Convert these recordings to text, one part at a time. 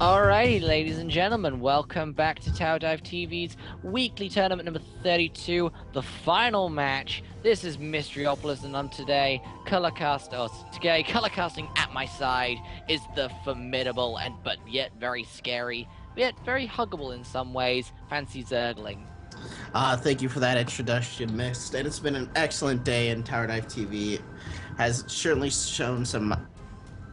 Alrighty, ladies and gentlemen, welcome back to TowerDiveTV's weekly tournament number 32, the final match. This is Mysteriopolis, and today, color casting at my side is the formidable and but yet very scary, yet very huggable in some ways, Fancy Zergling. Thank you for that introduction, Mist. And it's been an excellent day in Tower Dive TV. Has certainly shown some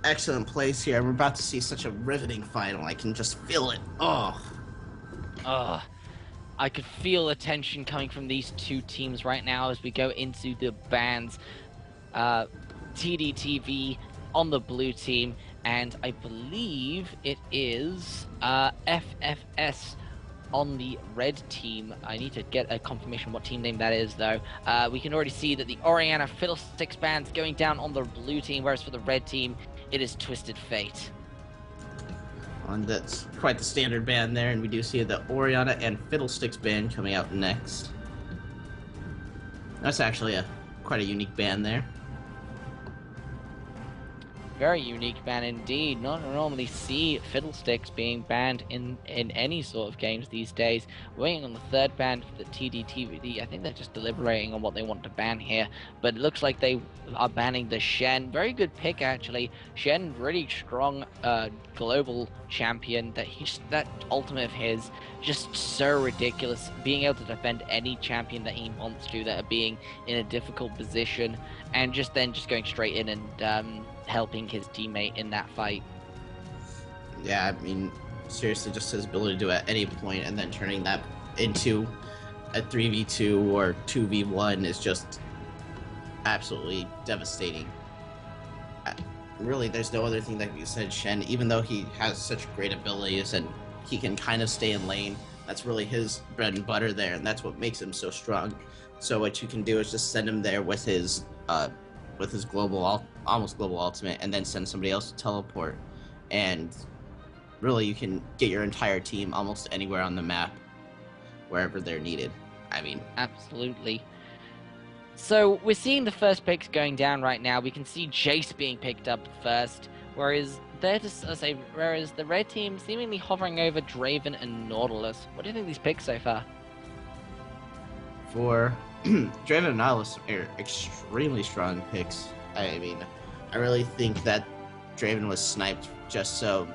excellent plays here. We're about to see such a riveting final. I can just feel it. Oh, Ugh. I could feel the tension coming from these two teams right now as we go into the bands. TDTV on the blue team, and I believe it is FFS on the red team. I need to get a confirmation what team name that is, though. We can already see that the Oriana Fiddlesticks band's going down on the blue team, whereas for the red team, it is Twisted Fate. and that's quite the standard band there. And we do see the Oriana and Fiddlesticks band coming out next. That's actually quite a unique band there. Very unique ban indeed. Not normally see Fiddlesticks being banned in any sort of games these days. Waiting on the third ban for the TDTVD. I think they're just deliberating on what they want to ban here. But it looks like they are banning the Shen. Very good pick, actually. Shen, really strong global champion. That ultimate of his, just so ridiculous. Being able to defend any champion that he wants to that are being in a difficult position. And just going straight in and helping his teammate in that fight. Yeah, I mean, seriously, just his ability to do it at any point and then turning that into a 3v2 or 2v1 is just absolutely devastating. Really, there's no other thing that can be said. Shen, even though he has such great abilities and he can kind of stay in lane, that's really his bread and butter there, and that's what makes him so strong. So what you can do is just send him there with his almost global ultimate, and then send somebody else to teleport, and really you can get your entire team almost anywhere on the map, wherever they're needed. I mean, absolutely. So we're seeing the first picks going down right now. We can see Jace being picked up first, whereas the red team seemingly hovering over Draven and Nautilus. What do you think of these picks so far? For Draven and Nautilus are extremely strong picks. I mean, I really think that Draven was sniped just so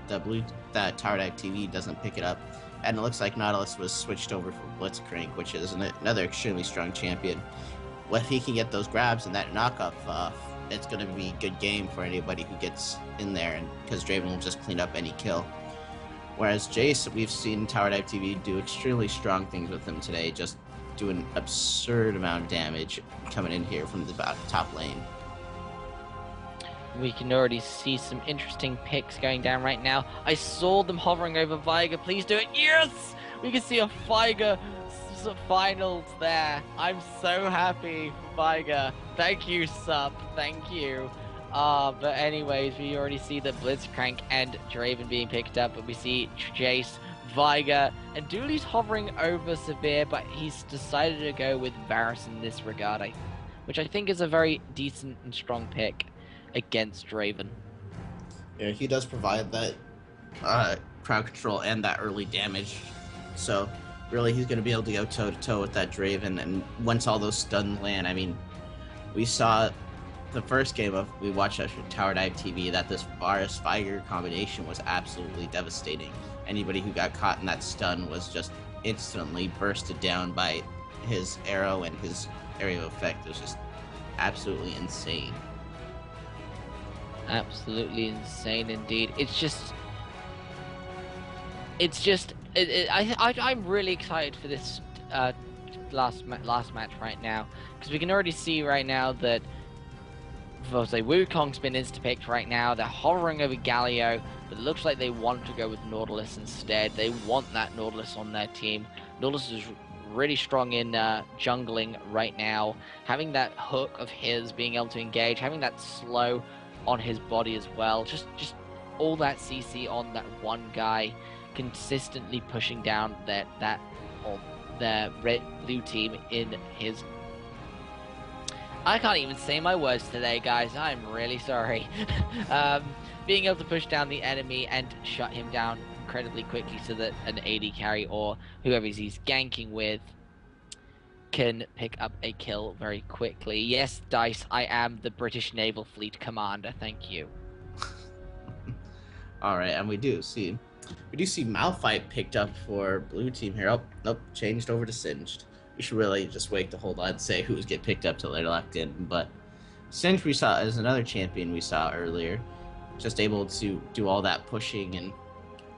that TowerDiveTV doesn't pick it up. And it looks like Nautilus was switched over for Blitzcrank, which is another extremely strong champion. Well, if he can get those grabs and that knockup, it's going to be a good game for anybody who gets in there, and because Draven will just clean up any kill. Whereas Jace, we've seen TowerDiveTV do extremely strong things with him today, just do an absurd amount of damage coming in here from the top lane. We can already see some interesting picks going down right now. I saw them hovering over Viger. Please do it. Yes! We can see a Viger finals there. I'm so happy, Viger. Thank you, Sup. Thank you. But anyways, we already see the Blitzcrank and Draven being picked up, but we see Jace, Viger, and Dooley's hovering over Severe, but he's decided to go with Varus in this regard, which I think is a very decent and strong pick against Draven. Yeah, he does provide that crowd control and that early damage, so really he's going to be able to go toe-to-toe with that Draven, and once all those stuns land, I mean, we saw the first game we watched at TowerDiveTV that this Varus Viger combination was absolutely devastating. Anybody who got caught in that stun was just instantly bursted down by his arrow, and his area of effect was just absolutely insane. Absolutely insane indeed. I'm really excited for this last match right now, because we can already see right now that Wukong's been insta-picked right now. They're hovering over Galio, but it looks like they want to go with Nautilus instead. They want that Nautilus on their team. Nautilus is really strong in jungling right now. Having that hook of his, being able to engage, having that slow on his body as well. Just all that CC on that one guy, consistently pushing down the blue team in his... I can't even say my words today, guys. I'm really sorry. being able to push down the enemy and shut him down incredibly quickly so that an AD carry or whoever he's ganking with can pick up a kill very quickly. Yes, Dice, I am the British Naval Fleet Commander. Thank you. All right, and we do see Malphite picked up for blue team here. Oh, nope, changed over to Singed. We should really just wait to hold on and say who's get picked up till they're locked in. But Singed we saw as another champion we saw earlier, just able to do all that pushing and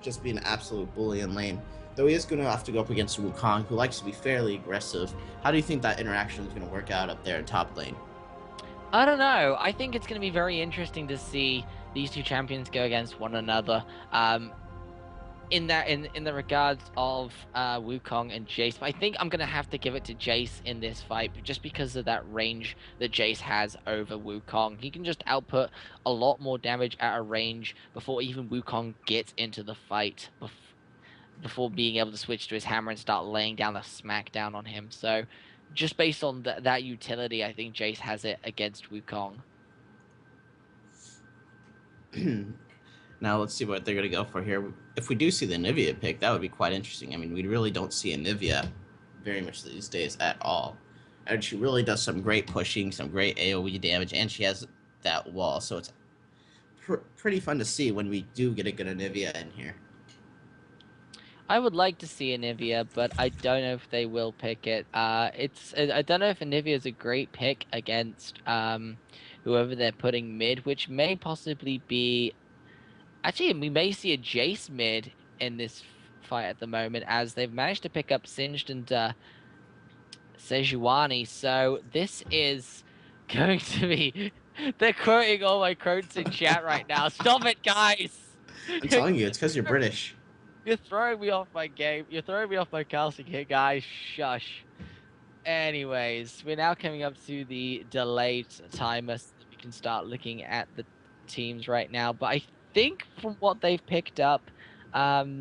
just be an absolute bully in lane. Though he is going to have to go up against Wukong, who likes to be fairly aggressive. How do you think that interaction is going to work out up there in top lane? I don't know. I think it's going to be very interesting to see these two champions go against one another. In the regards of Wukong and Jace, but I think I'm gonna have to give it to Jace in this fight just because of that range that Jace has over Wukong. He can just output a lot more damage at a range before even Wukong gets into the fight, before being able to switch to his hammer and start laying down a smackdown on him. So just based on that utility, I think Jace has it against Wukong. Now let's see what they're going to go for here. If we do see the Nivea pick, that would be quite interesting. I mean, we really don't see a Nivea very much these days at all. And she really does some great pushing, some great AoE damage, and she has that wall. So it's pretty fun to see when we do get a good Nivea in here. I would like to see Anivia, but I don't know if they will pick it. I don't know if Anivia is a great pick against whoever they're putting mid, which may possibly be. Actually, we may see a Jace mid in this fight at the moment, as they've managed to pick up Singed and Sejuani. So this is going to be. They're quoting all my quotes in chat right now. Stop it, guys! I'm telling you, it's because you're British. You're throwing me off my game. You're throwing me off my casting here, guys. Shush. Anyways, we're now coming up to the delayed timer so that we can start looking at the teams right now. But I think from what they've picked up, I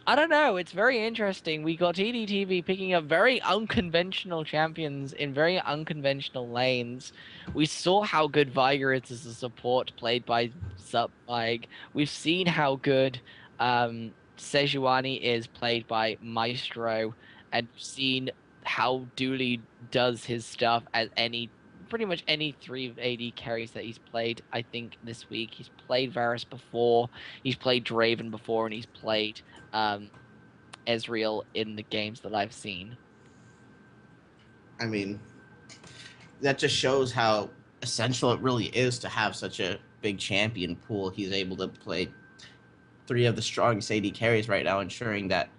don't know. It's very interesting. We got TDTV picking up very unconventional champions in very unconventional lanes. We saw how good Viger is as a support played by Zupmike. We've seen how good Sejuani is played by Maestro, and we've seen how Dooley does his stuff as pretty much any three AD carries that he's played. I think this week he's played Varus before, he's played Draven before, and he's played Ezreal in the games that I've seen. I mean, that just shows how essential it really is to have such a big champion pool. He's able to play three of the strongest AD carries right now, ensuring that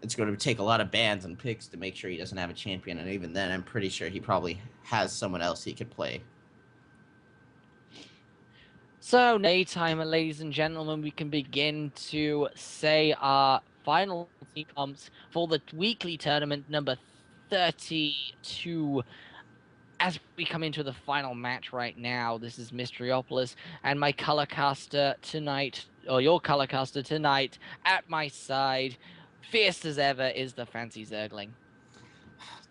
it's going to take a lot of bans and picks to make sure he doesn't have a champion. And even then, I'm pretty sure he probably has someone else he could play. So, daytime, ladies and gentlemen, we can begin to say our final team comps for the weekly tournament number 32. As we come into the final match right now, this is Mysteriopolis, and my color caster tonight, or your color caster tonight, at my side, fierce as ever, is the Fancy Zergling.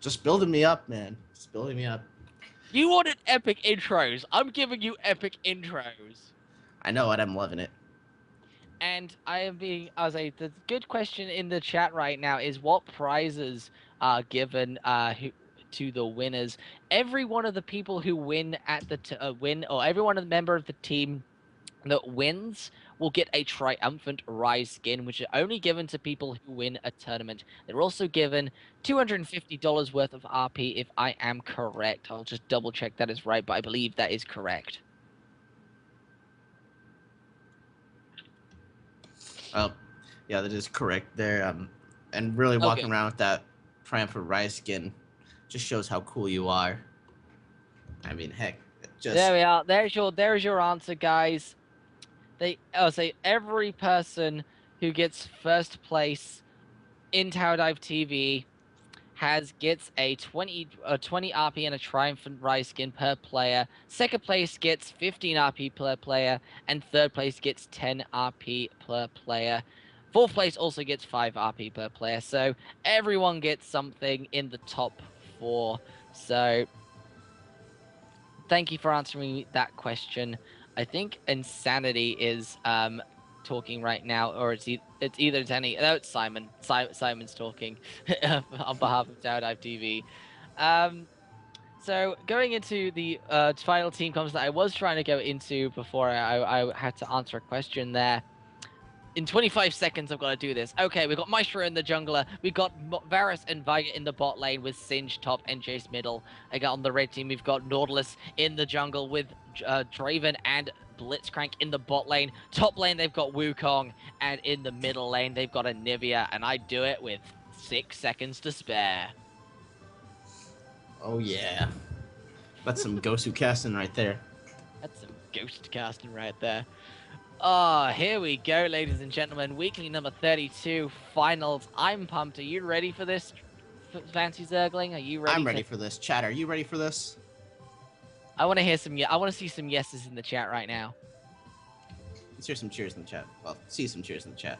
Just building me up, man. Just building me up. You wanted epic intros. I'm giving you epic intros. I know it. I'm loving it. And the good question in the chat right now is what prizes are given to the winners. Every one of the people who win at the win, or every one of the member of the team that wins will get a triumphant Rise skin, which are only given to people who win a tournament. They're also given $250 worth of RP, if I am correct. I'll just double check that is right, but I believe that is correct. Well, yeah, that is correct there. And really walking around with that triumphant Rise skin just shows how cool you are. I mean, heck, there we are. There's your answer, guys. I'll say every person who gets first place in TowerDiveTV gets a 20 RP and a triumphant Rise skin per player. Second place gets 15 RP per player, and third place gets 10 RP per player. Fourth place also gets 5 RP per player. So everyone gets something in the top 4. So thank you for answering that question. I think Insanity is talking right now, or it's either Danny. No, it's Simon. Simon's talking on behalf of TowerDiveTV. Um, so going into the final team comps that I was trying to go into before I had to answer a question there. In 25 seconds, I've got to do this. Okay, we've got Maestro in the jungler. We've got Varus and Veigar in the bot lane with Singe top and Jace middle. I got on the red team, we've got Nautilus in the jungle with Draven and Blitzcrank in the bot lane. Top lane, they've got Wukong. And in the middle lane, they've got Anivia. And I do it with 6 seconds to spare. Oh yeah, that's some Gosu casting right there. That's some ghost casting right there. Oh, here we go, ladies and gentlemen. Weekly number 32, finals. I'm pumped. Are you ready for this, Fancy Zergling? Are you ready? I'm ready for this. Chat, are you ready for this? I want to hear some. I want to see some yeses in the chat right now, Let's hear some cheers in the chat. Well, see some cheers in the chat.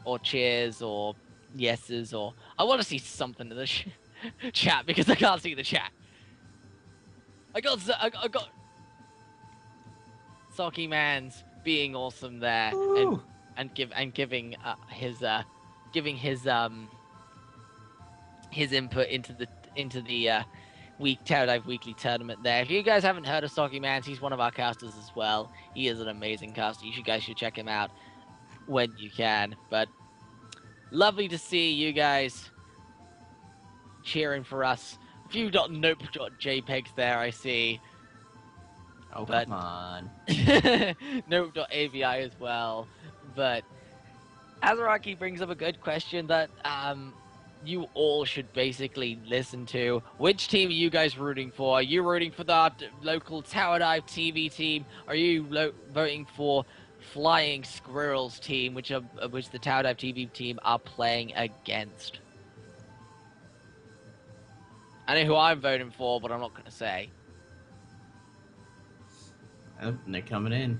or cheers, or yeses, or I want to see something in the chat because I can't see the chat. I got Socky Man's being awesome there, Ooh. and giving his input into the Tower Dive Weekly tournament there. If you guys haven't heard of Stocky Mans, he's one of our casters as well. He is an amazing caster. You guys should check him out when you can. But lovely to see you guys cheering for us. A few .nope.jpegs there, I see. Oh, but come on. nope.avi as well. But Azaraki brings up a good question that you all should basically listen to. Which team are you guys rooting for? Are you rooting for the local Tower Dive TV team? Are you voting for Flying Squirrels team, which the Tower Dive TV team are playing against? I know who I'm voting for, but I'm not going to say. Oh, and they're coming in.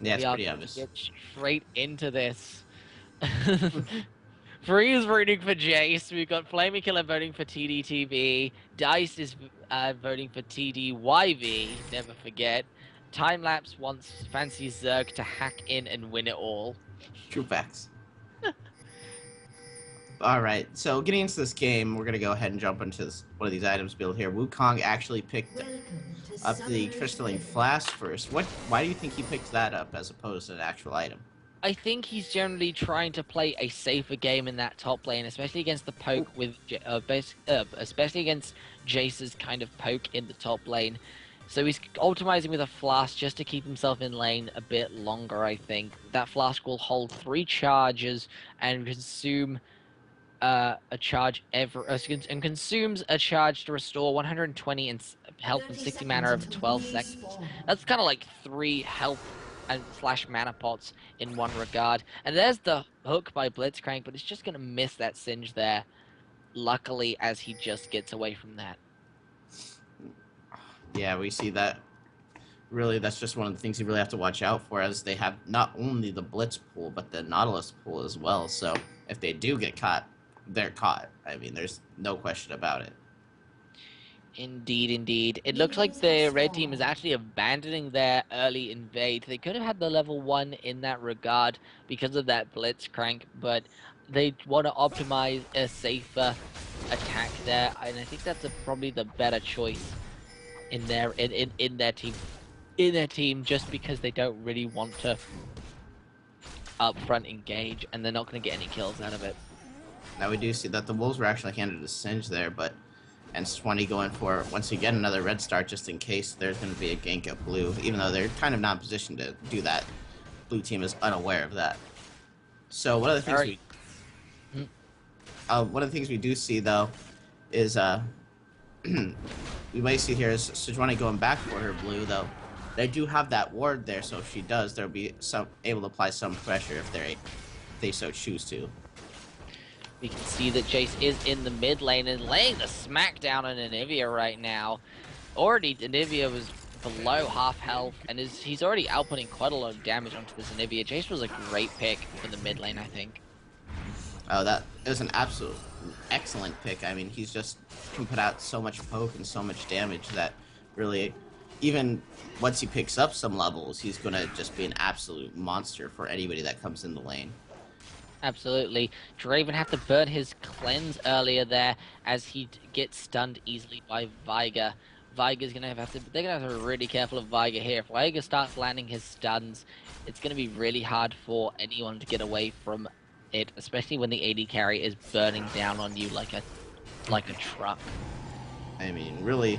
Yeah, it's pretty obvious. Get straight into this. Free is voting for Jace. We've got Flaming Killer voting for TDTV. Dice is voting for TDYV. Never forget. Timelapse wants Fancy Zerg to hack in and win it all. True facts. All right, so getting into this game, we're gonna go ahead and jump into one of these items build here. Wukong actually picked up the crystalline flask first. Why do you think he picked that up as opposed to an actual item? I think he's generally trying to play a safer game in that top lane, especially against the poke especially against Jace's kind of poke in the top lane. So he's optimizing with a flask just to keep himself in lane a bit longer, I think. That flask will hold 3 charges and consume a charge and consumes a charge to restore 120 in health and 60 mana over 12 seconds. That's kind of like 3 health and / mana pots in one regard. And there's the hook by Blitzcrank, but it's just gonna miss that Singe there. Luckily, as he just gets away from that. Yeah, we see that. Really, that's just one of the things you really have to watch out for, as they have not only the Blitz pool, but the Nautilus pool as well. So if they do get caught, they're caught. I mean, there's no question about it. Indeed, indeed. It looks like the red team is actually abandoning their early invade. They could have had the level 1 in that regard because of that Blitzcrank, but they want to optimize a safer attack there, and I think that's probably the better choice in their team, just because they don't really want to upfront engage, and they're not going to get any kills out of it. Now we do see that the Wolves were actually handed a Singe there, and Swanee going for, once again, another red start just in case there's going to be a gank at blue, even though they're kind of not in position to do that. Blue team is unaware of that. So one of the things we do see, though, is we might see here is Sejuani going back for her blue, though. They do have that ward there, so if she does, they'll be able to apply some pressure if they so choose to. We can see that Jace is in the mid lane and laying the smackdown on Anivia right now. Already, Anivia was below half health, and he's already outputting quite a lot of damage onto this Anivia. Jace was a great pick for the mid lane, I think. Oh, that is an absolute excellent pick. I mean, he's just can put out so much poke and so much damage that really even once he picks up some levels, he's going to just be an absolute monster for anybody that comes in the lane. Absolutely. Draven had to burn his cleanse earlier there as he gets stunned easily by Veigar. Veigar's gonna have to. They're gonna have to be really careful of Veigar here. If Veigar starts landing his stuns, it's gonna be really hard for anyone to get away from it, especially when the AD carry is burning down on you like a truck. I mean, really,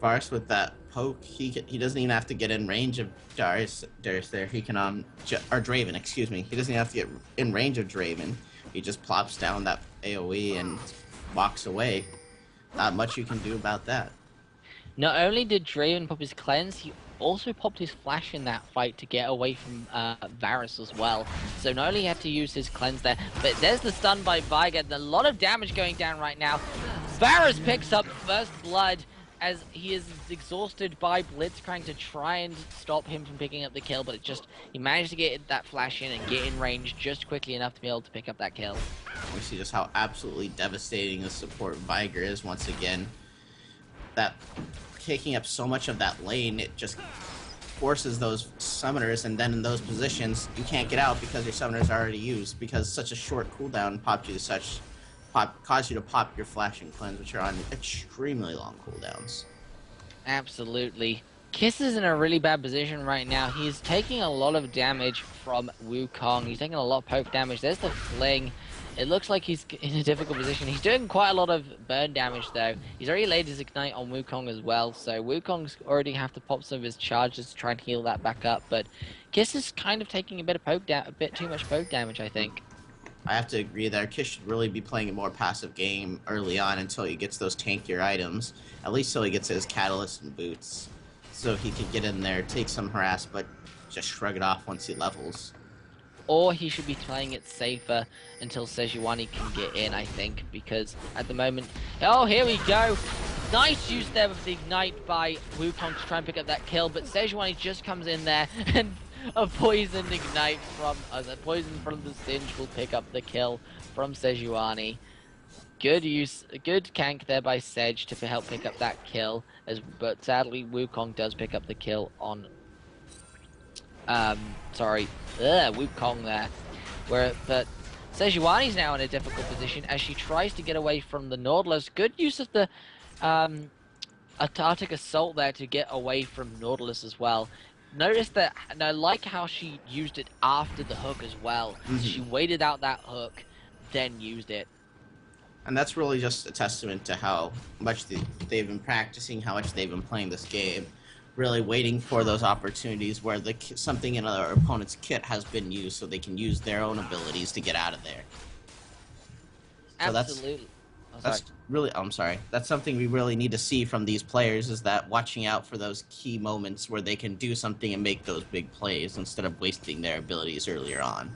Varus with that poke, he doesn't even have to get in range of Darius there. He can or Draven, excuse me. He doesn't even have to get in range of Draven. He just plops down that AoE and walks away. Not much you can do about that. Not only did Draven pop his cleanse, he also popped his flash in that fight to get away from Varus as well. So not only had to use his cleanse there, but there's the stun by Veigar. A lot of damage going down right now. Varus picks up first blood as he is exhausted by Blitzcrank to try and stop him from picking up the kill, but he managed to get that flash in and get in range just quickly enough to be able to pick up that kill. We see just how absolutely devastating the support Veigar is once again. That taking up so much of that lane, it just forces those summoners, and then in those positions, you can't get out because your summoners are already used, because such a short cooldown caused you to pop your flash and cleanse, which are on extremely long cooldowns. Absolutely. Kiss is in a really bad position right now. He's taking a lot of damage from Wukong. He's taking a lot of poke damage. There's the fling. It looks like he's in a difficult position. He's doing quite a lot of burn damage, though. He's already laid his Ignite on Wukong as well, so Wukong's already have to pop some of his charges to try and heal that back up, but Kiss is kind of taking a bit too much poke damage, I think. I have to agree there. Kiss should really be playing a more passive game early on until he gets those tankier items, at least till he gets his Catalyst and Boots, so he can get in there, take some harass, but just shrug it off once he levels. Or he should be playing it safer until Sejuani can get in, I think, because at the moment... Oh, here we go! Nice use there with the Ignite by Wukong to try and pick up that kill, but Sejuani just comes in there and a poisoned Ignite from... a poison from the Singe will pick up the kill from Sejuani. Good gank there by Sej to help pick up that kill, but sadly Wukong does pick up the kill on... Wukong there. But Sejuani's now in a difficult position as she tries to get away from the Nautilus. Good use of the Arctic Assault there to get away from Nautilus as well. Notice that, and I like how she used it after the hook as well. Mm-hmm. She waited out that hook, then used it. And that's really just a testament to how much they've been practicing, how much they've been playing this game. Really waiting for those opportunities where something in our opponent's kit has been used so they can use their own abilities to get out of there. So Absolutely. That's something we really need to see from these players, is that watching out for those key moments where they can do something and make those big plays instead of wasting their abilities earlier on.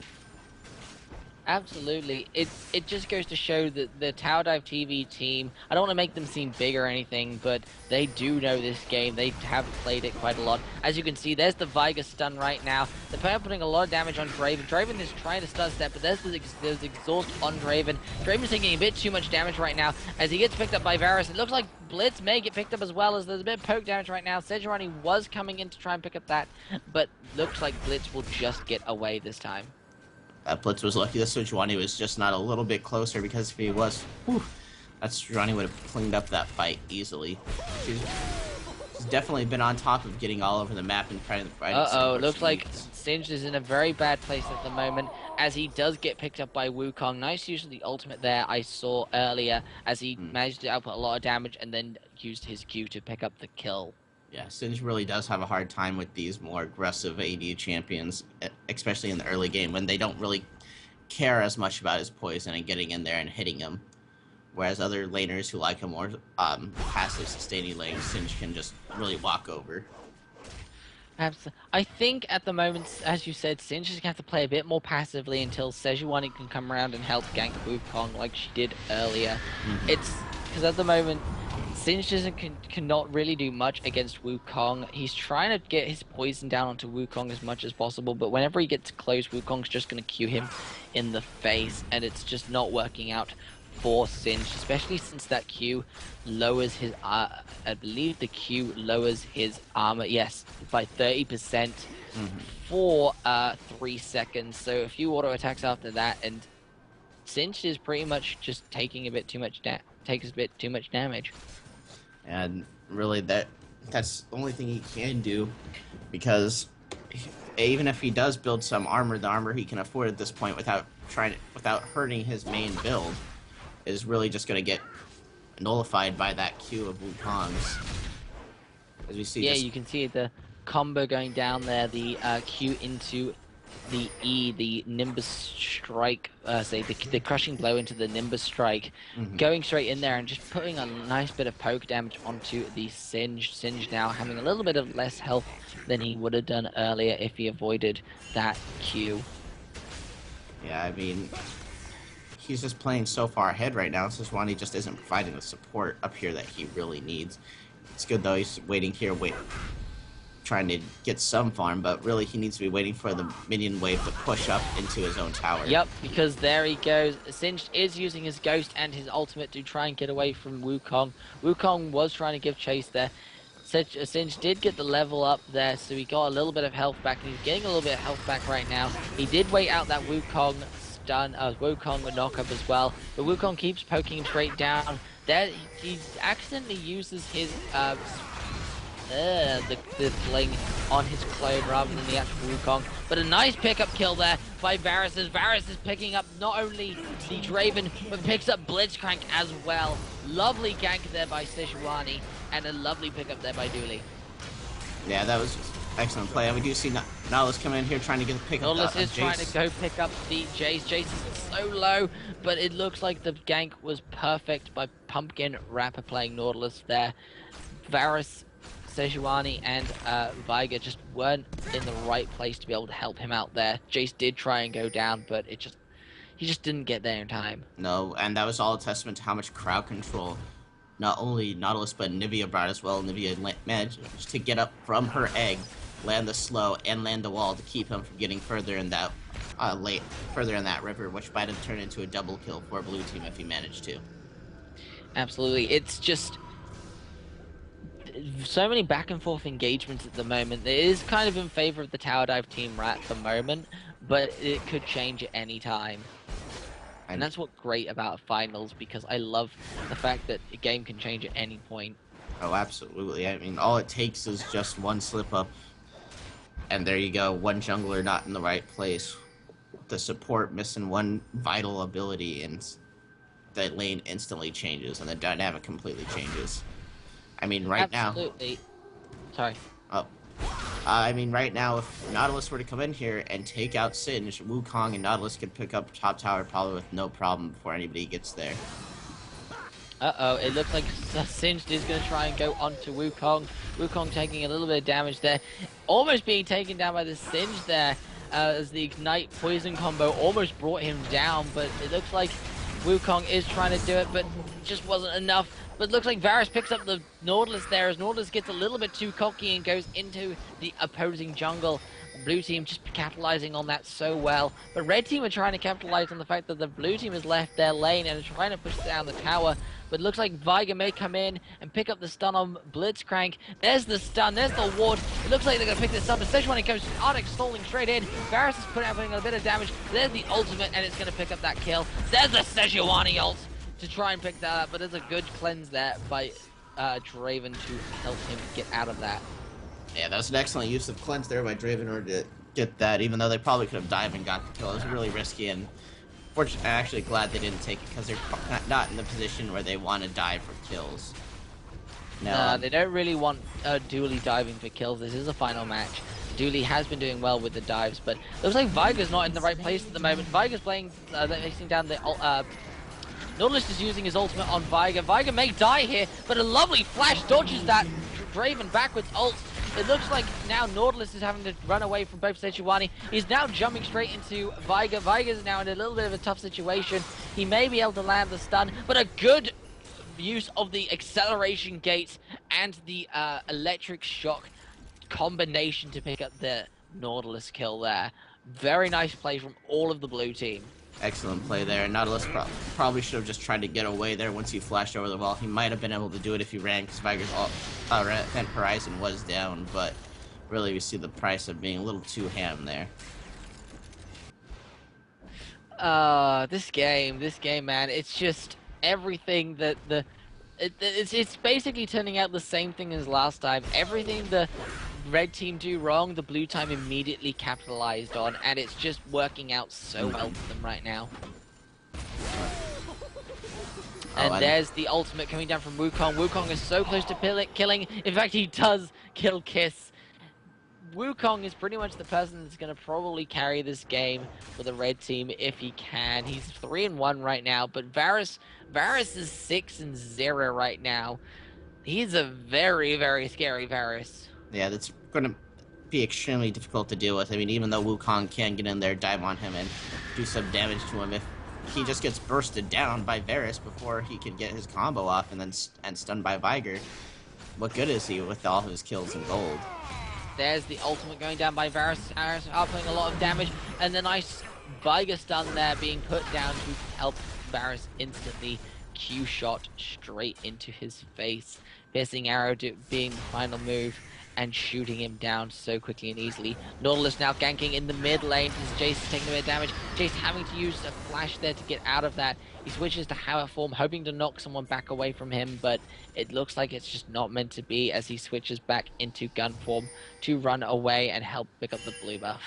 Absolutely. It just goes to show that the TowerDiveTV team, I don't want to make them seem big or anything, but they do know this game. They have played it quite a lot. As you can see, there's the Veigar stun right now. The player putting a lot of damage on Draven. Draven is trying to stun step, but there's exhaust on Draven. Draven's taking a bit too much damage right now as he gets picked up by Varus. It looks like Blitz may get picked up as well, as there's a bit of poke damage right now. Sejuani was coming in to try and pick up that, but looks like Blitz will just get away this time. Blitz was lucky that Sejuani was just not a little bit closer, because if he was, that Sejuani would have cleaned up that fight easily. She's definitely been on top of getting all over the map and trying to fight. It looks like Singe is in a very bad place at the moment, as he does get picked up by Wukong. Nice use of the ultimate there I saw earlier, as he managed to output a lot of damage and then used his Q to pick up the kill. Yeah, Singe really does have a hard time with these more aggressive AD champions, especially in the early game, when they don't really care as much about his poison and getting in there and hitting him. Whereas other laners who like a more passive sustaining lane, Singe can just really walk over. I think at the moment, as you said, Singe is going to have to play a bit more passively until Sejuani can come around and help gank Wukong like she did earlier. It's because at the moment, Singe cannot really do much against Wukong. He's trying to get his poison down onto Wukong as much as possible, but whenever he gets close, Wukong's just going to Q him in the face, and it's just not working out for Singed, especially since that Q lowers his, I believe the Q lowers his armor, yes, by 30% for 3 seconds. So a few auto attacks after that, and Singed is pretty much just taking a bit too much takes a bit too much damage. And really, that's the only thing he can do, because even if he does build some armor, the armor he can afford at this point without hurting his main build is really just going to get nullified by that Q of Wukong's. As we see, Yeah, just you can see the combo going down there, the Q into the E, the Nimbus Strike, the crushing blow into the Nimbus Strike, going straight in there and just putting a nice bit of poke damage onto the Singed. Singed now having a little bit of less health than he would have done earlier if he avoided that Q. yeah, I mean, he's just playing so far ahead right now. Sejuani just isn't providing the support up here that he really needs. It's good though, he's waiting here, trying to get some farm, but really he needs to be waiting for the minion wave to push up into his own tower. Yep, because there he goes. Singed is using his Ghost and his ultimate to try and get away from Wukong. Wukong was trying to give chase there. Singed did get the level up there, so he got a little bit of health back, and he's getting a little bit of health back right now. He did wait out that Wukong stun, Wukong knock-up as well, but Wukong keeps poking him straight down. There, he accidentally uses his the fling on his clone rather than the actual Wukong. But a nice pickup kill there by Varus. Varus is picking up not only the Draven, but picks up Blitzcrank as well. Lovely gank there by Sejuani, and a lovely pickup there by Dooley. Yeah, that was just excellent play. And we do see Nautilus come in here trying to get the pick up. Nautilus is trying to go pick up the Jace. Jace is so low, but it looks like the gank was perfect by Pumpkin Rapper playing Nautilus there. Varus, Sejuani, and Veigar just weren't in the right place to be able to help him out there. Jace did try and go down, but he just didn't get there in time. No, and that was all a testament to how much crowd control not only Nautilus but Nivea brought as well. Nivea managed to get up from her egg, land the slow, and land the wall to keep him from getting further in that further in that river, which might have turned into a double kill for blue team if he managed to. Absolutely, it's just so many back and forth engagements at the moment. It is kind of in favor of the Tower Dive team right at the moment, but it could change at any time. And that's what's great about finals, because I love the fact that a game can change at any point. Oh, absolutely. I mean, all it takes is just one slip up, and there you go, one jungler not in the right place, the support missing one vital ability, and the lane instantly changes, and the dynamic completely changes. I mean, right now... Absolutely. Sorry. Oh. I mean, right now, if Nautilus were to come in here and take out Singed, Wukong and Nautilus could pick up top tower probably with no problem before anybody gets there. Uh-oh, it looks like Singed is going to try and go onto Wukong. Wukong taking a little bit of damage there. Almost being taken down by the Singed there, as the Ignite Poison combo almost brought him down, but it looks like Wukong is trying to do it, but it just wasn't enough. But it looks like Varus picks up the Nautilus there, as Nautilus gets a little bit too cocky and goes into the opposing jungle. Blue team just capitalizing on that so well. But red team are trying to capitalize on the fact that the blue team has left their lane and are trying to push down the tower. But it looks like Veigar may come in and pick up the stun on Blitzcrank. There's the stun, there's the ward. It looks like they're going to pick this up, especially when it goes Arctic stalling straight in. Varus is putting a bit of damage. There's the ultimate, and it's going to pick up that kill. There's the Sejuani ult to try and pick that up, but there's a good cleanse there by Draven to help him get out of that. Yeah, that was an excellent use of cleanse there by Draven in order to get that, even though they probably could have dived and got the kill. It was really risky, and fortunately, I'm actually glad they didn't take it, because they're not in the position where they want to dive for kills. No, they don't really want Dooley diving for kills. This is a final match. Dooley has been doing well with the dives, but it looks like Veigar's not in the right place at the moment. Veigar's playing, facing down the Nautilus is using his ultimate on Veigar. Veigar may die here, but a lovely flash dodges that Draven backwards ult. It looks like now Nautilus is having to run away from both Sejuani. He's now jumping straight into Veigar. Veigar is now in a little bit of a tough situation. He may be able to land the stun, but a good use of the acceleration gates and the electric shock combination to pick up the Nautilus kill there. Very nice play from all of the blue team. Excellent play there. Nautilus probably should have just tried to get away there once he flashed over the wall. He might have been able to do it if he ran, because Viger's Event Horizon was down, but really we see the price of being a little too ham there. This game, man, it's just everything that it's basically turning out the same thing as last time. Everything the red team do wrong, the blue team immediately capitalized on, and it's just working out so well for them right now. And there's the ultimate coming down from Wukong. Wukong is so close to killing. In fact, he does kill Kiss. Wukong is pretty much the person that's going to probably carry this game for the red team if he can. He's 3-1 right now, but Varus is 6-0 right now. He's a very, very scary Varus. Yeah, that's going to be extremely difficult to deal with. I mean, even though Wukong can get in there, dive on him, and do some damage to him, if he just gets bursted down by Varus before he can get his combo off and then stunned by Viger, what good is he with all his kills in gold? There's the ultimate going down by Varus. Varus outputting a lot of damage, and the nice Viger stun there being put down to help Varus instantly. Q shot straight into his face. Piercing arrow being the final move and shooting him down so quickly and easily. Nautilus now ganking in the mid lane as Jace is taking a bit of damage. Jace having to use a flash there to get out of that. He switches to Hammer form, hoping to knock someone back away from him, but it looks like it's just not meant to be as he switches back into gun form to run away and help pick up the blue buff.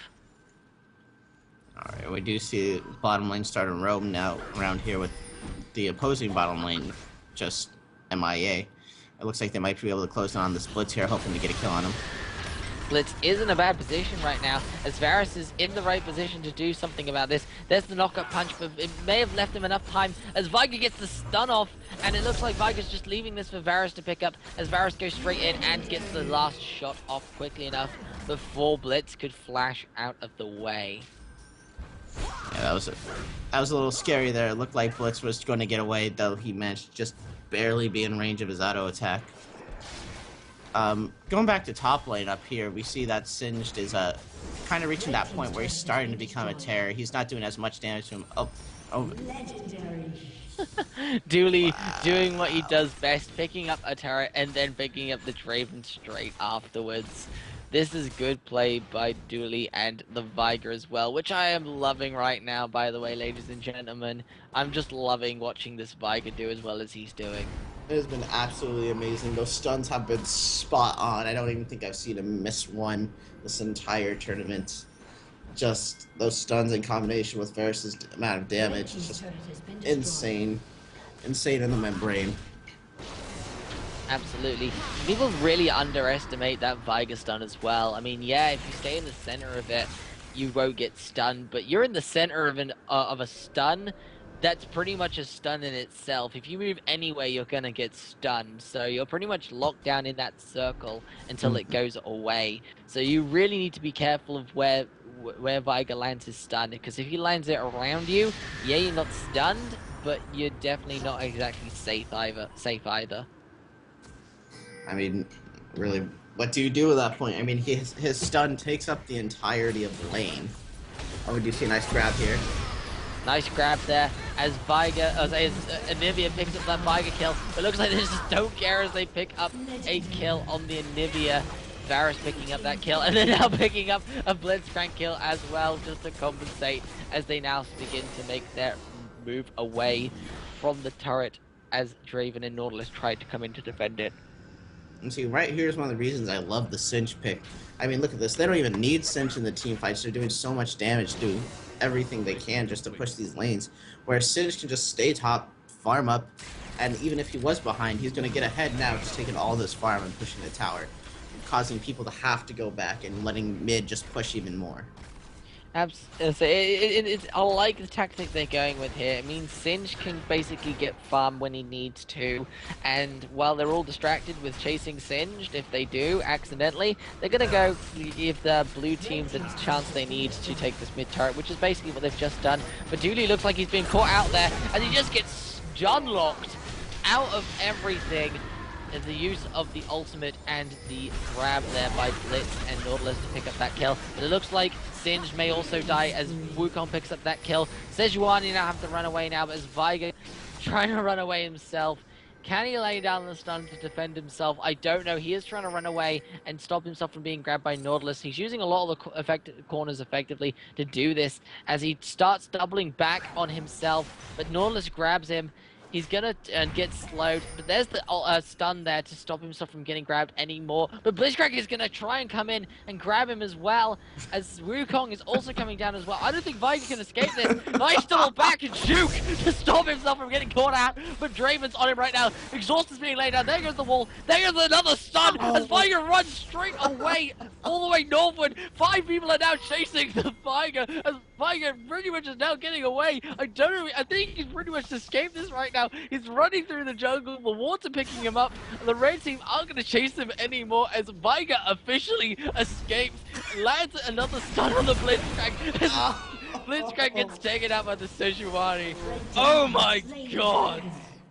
Alright, we do see bottom lane starting roam now around here with the opposing bottom lane just MIA. It looks like they might be able to close down on the splits here, hoping to get a kill on him. Blitz is in a bad position right now, as Varus is in the right position to do something about this. There's the knockup punch, but it may have left him enough time as Viger gets the stun off, and it looks like Viger's just leaving this for Varus to pick up, as Varus goes straight in and gets the last shot off quickly enough before Blitz could flash out of the way. Yeah, that was a little scary there. It looked like Blitz was going to get away, though he managed to just barely be in range of his auto attack. Going back to top lane up here, we see that Singed is kind of reaching that point where he's starting to become a terror. He's not doing as much damage to him. Dooley doing what he does best, picking up a turret and then picking up the Draven straight afterwards. This is good play by Dooley and the Viger as well, which I am loving right now, by the way, ladies and gentlemen. I'm just loving watching this Viger do as well as he's doing. It has been absolutely amazing. Those stuns have been spot on. I don't even think I've seen him miss one this entire tournament. Just those stuns in combination with Varus' amount of damage is just insane. Insane in the membrane. Absolutely. People really underestimate that Viger stun as well. I mean, yeah, if you stay in the center of it, you won't get stunned, but you're in the center of a stun, that's pretty much a stun in itself. If you move anywhere, you're gonna get stunned. So you're pretty much locked down in that circle until it goes away. So you really need to be careful of where Viger lands his stun, because if he lands it around you, yeah, you're not stunned, but you're definitely not exactly safe either. I mean, really, what do you do at that point? I mean, his stun takes up the entirety of the lane. Oh, we do see a nice grab here. Nice grab there as Anivia picks up that Viger kill. It looks like they just don't care as they pick up a kill on the Anivia. Varus picking up that kill and then now picking up a Blitzcrank kill as well, just to compensate as they now begin to make their move away from the turret as Draven and Nautilus tried to come in to defend it. And see, right here is one of the reasons I love the Cinch pick. I mean, look at this. They don't even need Cinch in the team fights. They're doing so much damage, doing everything they can just to push these lanes. Where Cinch can just stay top, farm up, and even if he was behind, he's going to get ahead now, just taking all this farm and pushing the tower, causing people to have to go back and letting mid just push even more. Absolutely. I like the tactic they're going with here. It means Singe can basically get farm when he needs to, and while they're all distracted with chasing Singed, if they do accidentally, they're gonna go give the blue team the chance they need to take this mid turret, which is basically what they've just done. But Dooley looks like he's been caught out there, and he just gets stun locked out of everything. the use of the ultimate and the grab there by Blitz and Nautilus to pick up that kill. But it looks like Singed may also die as Wukong picks up that kill. Sejuani now have to run away now, but as Viger trying to run away himself. Can he lay down the stun to defend himself? I don't know. He is trying to run away and stop himself from being grabbed by Nautilus. He's using a lot of the corners effectively to do this as he starts doubling back on himself, but Nautilus grabs him. He's gonna get slowed, but there's the stun there to stop himself from getting grabbed anymore. But Blitzcrank is gonna try and come in and grab him as well, as Wukong is also coming down as well. I don't think Viger can escape this. Viger's still back and juke to stop himself from getting caught out, but Draven's on him right now. Exhaust is being laid down. There goes the wall. There goes another stun as Viger runs straight away, all the way northward. 5 people are now chasing the Viger, as Viger pretty much is now getting away. I don't know. I think he's pretty much escaped this right now. He's running through the jungle, the water picking him up. The red team aren't going to chase him anymore as Viger officially escapes, lands another stun on the Blitzcrank. As Blitzcrank gets taken out by the Sejuani. Oh my god!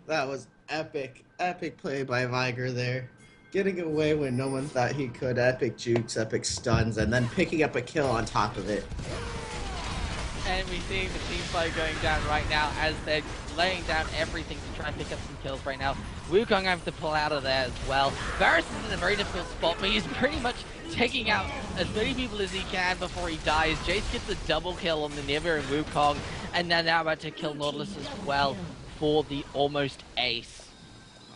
That was epic. Epic play by Viger there. Getting away when no one thought he could. Epic jukes, epic stuns, and then picking up a kill on top of it. And we're seeing the team fight going down right now as they're laying down everything to try and pick up some kills right now. Wukong having to pull out of there as well. Varus is in a very difficult spot, but he's pretty much taking out as many people as he can before he dies. Jace gets a double kill on the Nivea and Wukong, and they're now about to kill Nautilus as well for the almost ace.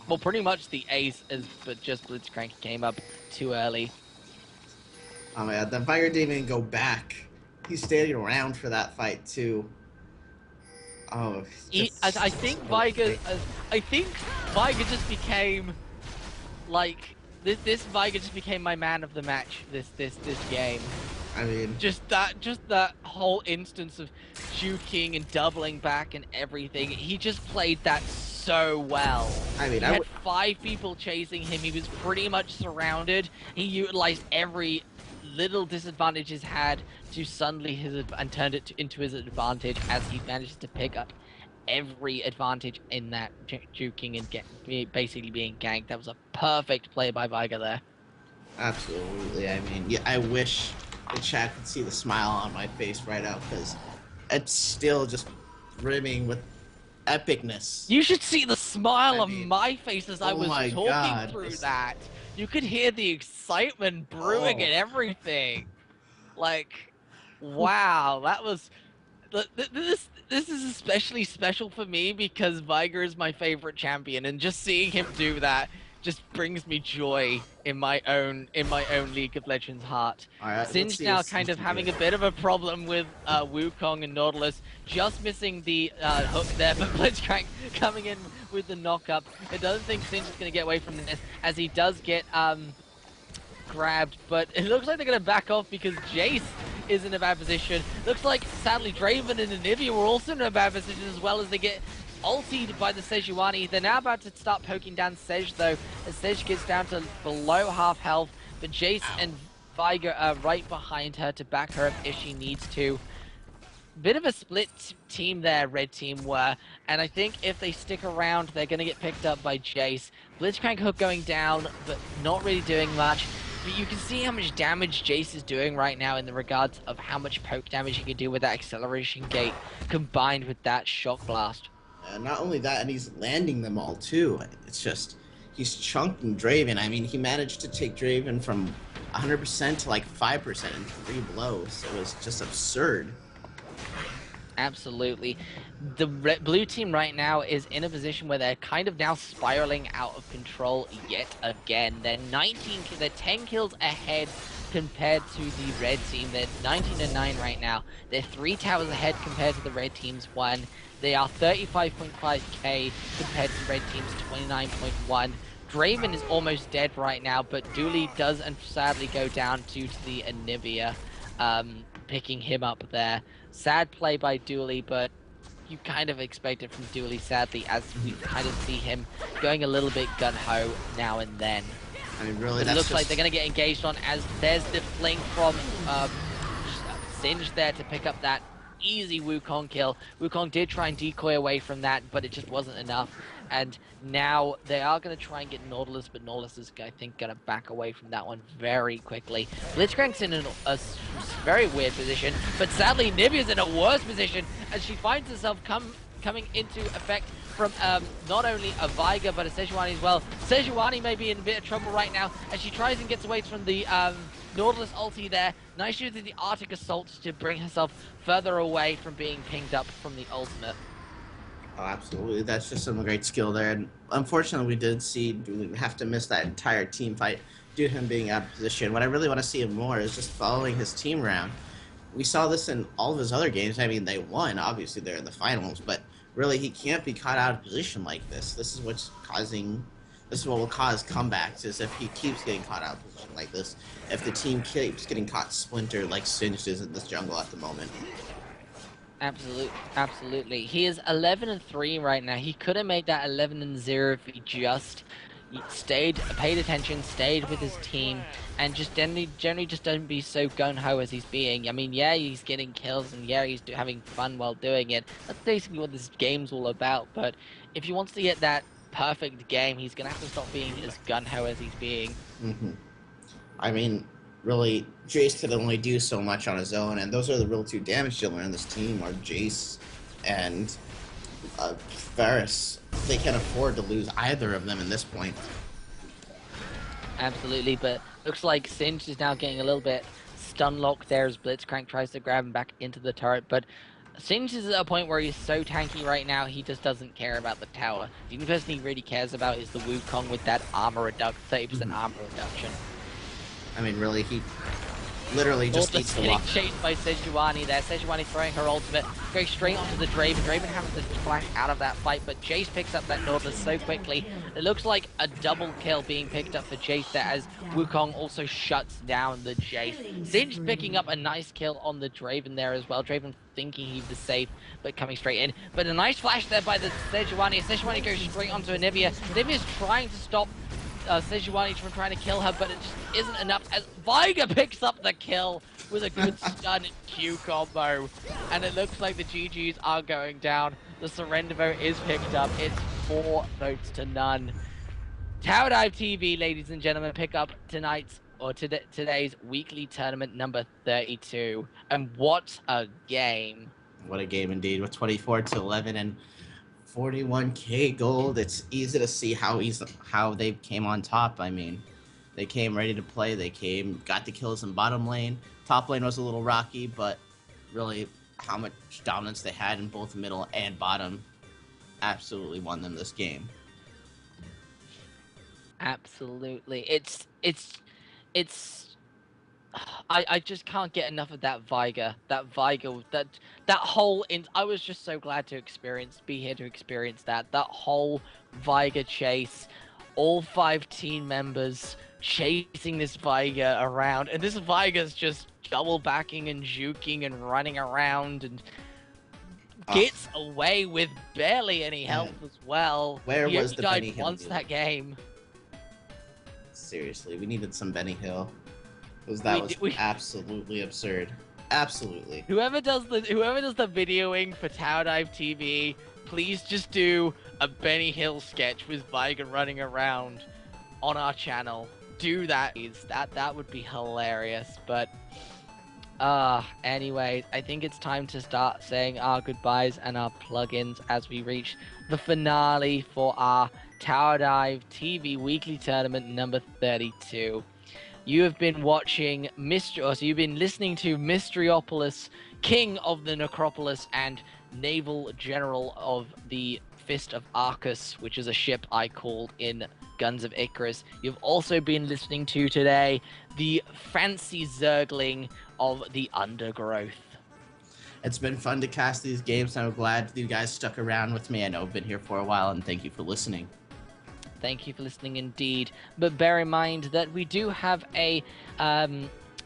Well, pretty much the ace, but just Blitzcrank came up too early. Oh my god, the Viger didn't even go back. He's standing around for that fight too. Oh, I think Viger just became like this Viger just became my man of the match this game. I mean, just that whole instance of juking and doubling back and everything. He just played that so well. I mean, he had 5 people chasing him. He was pretty much surrounded. He utilized every little disadvantage he's had to suddenly and turned it into his advantage as he managed to pick up every advantage in that juking and basically being ganked. That was a perfect play by Viger there. Absolutely. I mean, yeah, I wish the chat could see the smile on my face right now because it's still just brimming with epicness. You should see the smile on my face as I was talking God, through that. You could hear the excitement brewing and everything. Like, wow, that was... This is especially special for me because Viger is my favorite champion, and just seeing him do that just brings me joy in my own League of Legends heart. Singe now kind of having a bit of a problem with Wukong and Nautilus, just missing the hook there, but Blitzcrank coming in with the knock-up. It doesn't think Singe is going to get away from this, as he does get grabbed, but it looks like they're going to back off because Jace is in a bad position. Looks like, sadly, Draven and Anivia were also in a bad position as well as they get ultied by the Sejuani. They're now about to start poking down Sej though, as Sej gets down to below half health, but Jace and Viger are right behind her to back her up if she needs to. Bit of a split team there, red team were, and I think if they stick around, they're going to get picked up by Jace. Blitzcrank hook going down, but not really doing much. But you can see how much damage Jace is doing right now in the regards of how much poke damage he can do with that acceleration gate, combined with that shock blast. Not only that, and he's landing them all too. It's just, he's chunking Draven. I mean, he managed to take Draven from 100% to like 5% in 3 blows. It was just absurd. Absolutely. The blue team right now is in a position where they're kind of now spiraling out of control yet again. They're 10 kills ahead compared to the red team. They're 19-9 right now. They're 3 towers ahead compared to the red team's 1. They are 35.5k compared to red team's 29.1. Draven is almost dead right now, but Dooley does sadly go down due to the Anivia picking him up there. Sad play by Dooley, but you kind of expect it from Dooley, sadly, as we kind of see him going a little bit gun-ho now and then. I mean, really, it looks like they're going to get engaged on, as there's the fling from Singe there to pick up that easy Wukong kill. Wukong did try and decoy away from that, but it just wasn't enough. And now they are going to try and get Nautilus, but Nautilus is, I think, going to back away from that one very quickly. Blitzcrank's in very weird position, but sadly Nivea's in a worse position as she finds herself coming into effect from not only a Veigar, but a Sejuani as well. Sejuani may be in a bit of trouble right now as she tries and gets away from the Nautilus ulti there. Nice using the Arctic Assault to bring herself further away from being pinged up from the ultimate. Oh, absolutely. That's just some great skill there. And unfortunately, we have to miss that entire team fight due to him being out of position. What I really want to see him more is just following his team around. We saw this in all of his other games. I mean, they won. Obviously, they're in the finals. But really, he can't be caught out of position like this. This is what will cause comebacks, is if he keeps getting caught out of position like this. If the team keeps getting caught splintered like Singed is in this jungle at the moment. Absolutely. He is 11-3 right now. He could have made that 11-0 if he just paid attention, stayed with his team, and just generally just don't be so gung-ho as he's being. I mean, yeah, he's getting kills, and yeah, he's having fun while doing it. That's basically what this game's all about, but if he wants to get that perfect game, he's gonna have to stop being as gung-ho as he's being. Mm-hmm. I mean, really, Jace could only do so much on his own, and those are the real two damage dealers in this team, are Jace and Varus. They can't afford to lose either of them in this point. Absolutely, but looks like Singed is now getting a little bit stun locked there as Blitzcrank tries to grab him back into the turret, but Singed is at a point where he's so tanky right now, he just doesn't care about the tower. The only person he really cares about is the Wukong with that armor 30% armor reduction. I mean, really, he literally just needs to walk. Getting chased by Sejuani there. Sejuani throwing her ultimate, going straight onto the Draven. Draven having to flash out of that fight, but Jace picks up that Nautilus so quickly. It looks like a double kill being picked up for Jace there as Wukong also shuts down the Jace. Singed picking up a nice kill on the Draven there as well. Draven thinking he was safe, but coming straight in. But a nice flash there by the Sejuani. Sejuani goes straight onto Anivia. Anivia's trying to stop Sejuani from trying to kill her, but it just isn't enough as Veigar picks up the kill with a good stun Q combo. And it looks like the GGs are going down. The surrender vote is picked up. It's 4 votes to none. TowerDiveTV, ladies and gentlemen, pick up today's weekly tournament number 32. And what a game. What a game indeed, with 24-11 and 41k gold. It's easy to see how they came on top. I mean, they came ready to play. They got the kills in bottom lane. Top lane was a little rocky, but really how much dominance they had in both middle and bottom absolutely won them this game. Absolutely. I just can't get enough of that Veigar. That whole I was just so glad to be here to experience that whole Veigar chase. All 5 team members chasing this Veigar around, and this Veigar's just double backing and juking and running around and gets away with barely any help as well. Where was the Benny Hill? Once that game. Seriously, we needed some Benny Hill. Because that was absolutely absurd. Absolutely. Whoever does the videoing for TowerDiveTV, please just do a Benny Hill sketch with Veigar running around on our channel. Do that. That would be hilarious. But anyways, I think it's time to start saying our goodbyes and our plugins as we reach the finale for our TowerDiveTV weekly tournament number 32. You have been watching you've been listening to Mysteriopolis, King of the Necropolis and Naval General of the Fist of Arcus, which is a ship I called in Guns of Icarus. You've also been listening to today the Fancy Zergling of the Undergrowth. It's been fun to cast these games, and I'm glad you guys stuck around with me. I know I've been here for a while, and thank you for listening. Thank you for listening indeed. But bear in mind that we do have a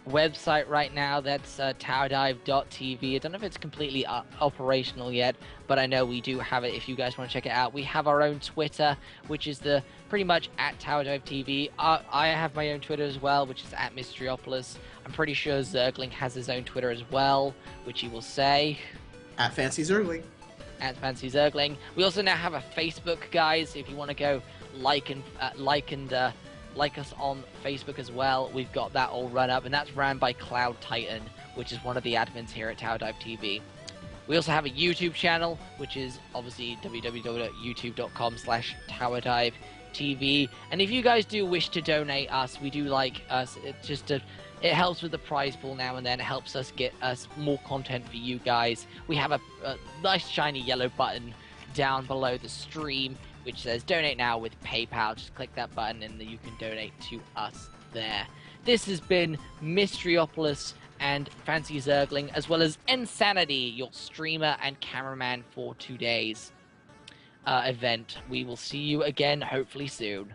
website right now that's TowerDive.tv. I don't know if it's completely operational yet, but I know we do have it if you guys want to check it out. We have our own Twitter, which is pretty much at TowerDiveTV. I have my own Twitter as well, which is at Mysteriopolis. I'm pretty sure Zergling has his own Twitter as well, which he will say at Fancy Zergling. at Fancy Zergling. We also now have a Facebook, guys. If you want to go like us on Facebook as well, we've got that all run up, and that's ran by Cloud Titan, which is one of the admins here at TowerDiveTV. We also have a YouTube channel, which is obviously www.youtube.com/TowerDiveTV. And if you guys do wish to donate us, we do like us. It helps with the prize pool now and then. It helps us get us more content for you guys. We have a nice shiny yellow button down below the stream, which says donate now with PayPal. Just click that button and you can donate to us there. This has been Mysteriopolis and Fancy Zergling, as well as Insanity, your streamer and cameraman for today's event. We will see you again, hopefully soon.